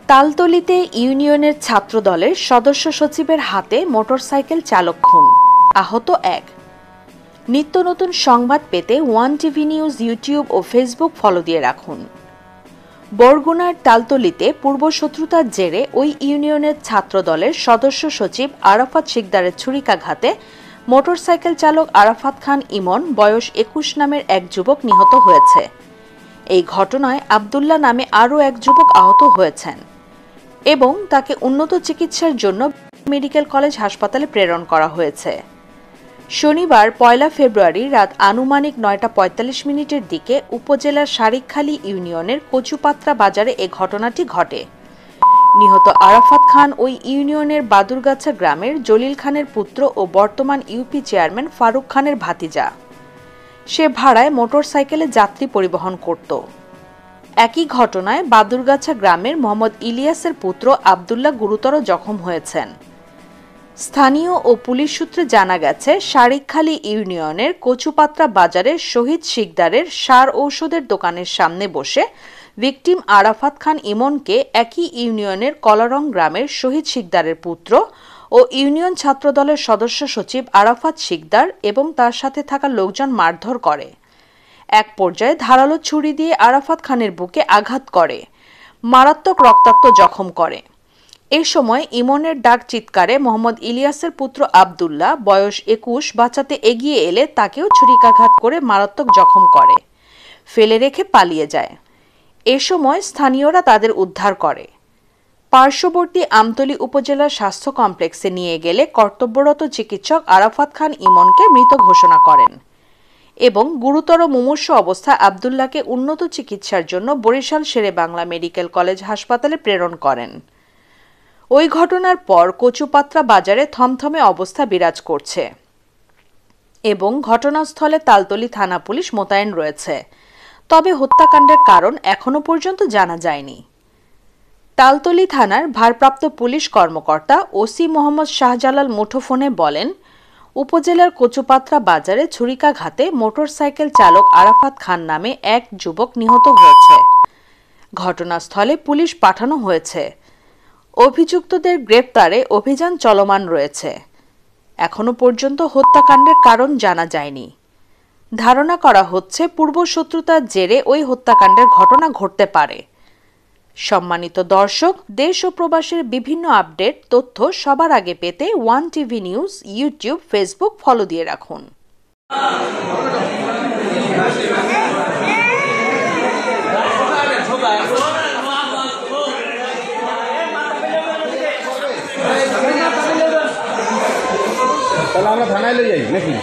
তালতলীতে ইউনিয়নের ছাত্রদলের সদস্য সচিবের হাতে মোটরসাইকেল চালক খুন, আহত এক। নিত্য নতুন সংবাদ পেতে ওয়ান টিভি নিউজ ইউটিউব ও ফেসবুক ফলো দিয়ে রাখুন। বরগুনার তালতলীতে পূর্বশত্রুতার জেরে ওই ইউনিয়নের ছাত্রদলের সদস্য সচিব আরাফাত শিকদারের ছুরিকাঘাতে মোটরসাইকেল চালক আরাফাত খান ইমন বয়স ২১ নামের এক যুবক নিহত হয়েছে। এই ঘটনায় আবদুল্লাহ নামে আরও এক যুবক আহত হয়েছেন এবং তাকে উন্নত চিকিৎসার জন্য মেডিকেল কলেজ হাসপাতালে প্রেরণ করা হয়েছে। শনিবার ১ ফেব্রুয়ারি রাত আনুমানিক ৯টা ৪৫ দিকে উপজেলার শারিকখালী ইউনিয়নের কচুপাত্রা বাজারে এ ঘটনাটি ঘটে। নিহত আরাফাত খান ওই ইউনিয়নের বাদুরগাছা গ্রামের জলিল খানের পুত্র ও বর্তমান ইউপি চেয়ারম্যান ফারুক খানের ভাতিজা। সে ভাড়ায় মোটরসাইকেলে যাত্রী পরিবহন করত। একই ঘটনায় বাদুরগাছা গ্রামের মোহাম্মদ ইলিয়াসের পুত্র আবদুল্লাহ গুরুতর জখম হয়েছেন। স্থানীয় ও পুলিশ সূত্রে জানা গেছে, শারিকখালী ইউনিয়নের কচুপাত্রা বাজারে শহীদ শিকদারের সার ঔষধের দোকানের সামনে বসে ভিকটিম আরাফাত খান ইমনকে একই ইউনিয়নের কলারং গ্রামের শহীদ শিকদারের পুত্র ও ইউনিয়ন ছাত্রদলের সদস্য সচিব আরাফাত শিকদার এবং তার সাথে থাকা লোকজন মারধর করে। এক পর্যায়ে ধারালো ছুরি দিয়ে আরাফাত খানের বুকে আঘাত করে, মারাত্মক রক্তাক্ত জখম করে। এ সময় ইমনের ডাক চিৎকারে মোহাম্মদ ইলিয়াসের পুত্র আবদুল্লাহ বয়স ২১ বাঁচাতে এগিয়ে এলে তাকেও ছুরিকাঘাত করে মারাত্মক জখম করে, ফেলে রেখে পালিয়ে যায়। এ সময় স্থানীয়রা তাদের উদ্ধার করে। পার্শ্ববর্তী আমতলী উপজেলার স্বাস্থ্য কমপ্লেক্সে নিয়ে গেলে কর্তব্যরত চিকিৎসক আরাফাত খান ইমনকে মৃত ঘোষণা করেন এবং গুরুতর মুমূর্ষু অবস্থায় আবদুল্লাহকে উন্নত চিকিৎসার জন্য বরিশাল শেরেবাংলা মেডিকেল কলেজ হাসপাতালে প্রেরণ করেন। ওই ঘটনার পর কচুপাত্রা বাজারে থমথমে অবস্থা বিরাজ করছে এবং ঘটনাস্থলে তালতলী থানা পুলিশ মোতায়েন রয়েছে। তবে হত্যাকাণ্ডের কারণ এখনো পর্যন্ত জানা যায়নি। তালতলী থানার ভারপ্রাপ্ত পুলিশ কর্মকর্তা ওসি মোহাম্মদ শাহজালাল মুঠোফোনে বলেন, উপজেলার কচুপাত্রা বাজারে ছুরিকাঘাতে মোটরসাইকেল চালক আরাফাত খান নামে এক যুবক নিহত হয়েছে। ঘটনাস্থলে পুলিশ পাঠানো হয়েছে। অভিযুক্তদের গ্রেপ্তারে অভিযান চলমান রয়েছে। এখনো পর্যন্ত হত্যাকাণ্ডের কারণ জানা যায়নি। ধারণা করা হচ্ছে পূর্বশত্রুতার জেরে ওই হত্যাকাণ্ডের ঘটনা ঘটতে পারে। সম্মানিত দর্শক, দেশ ও প্রবাসের বিভিন্ন আপডেট তথ্য সবার আগে পেতে one TV news YouTube Facebook follow দিয়ে রাখুন। তাহলে আমরা থানায় লই যাই নাকি?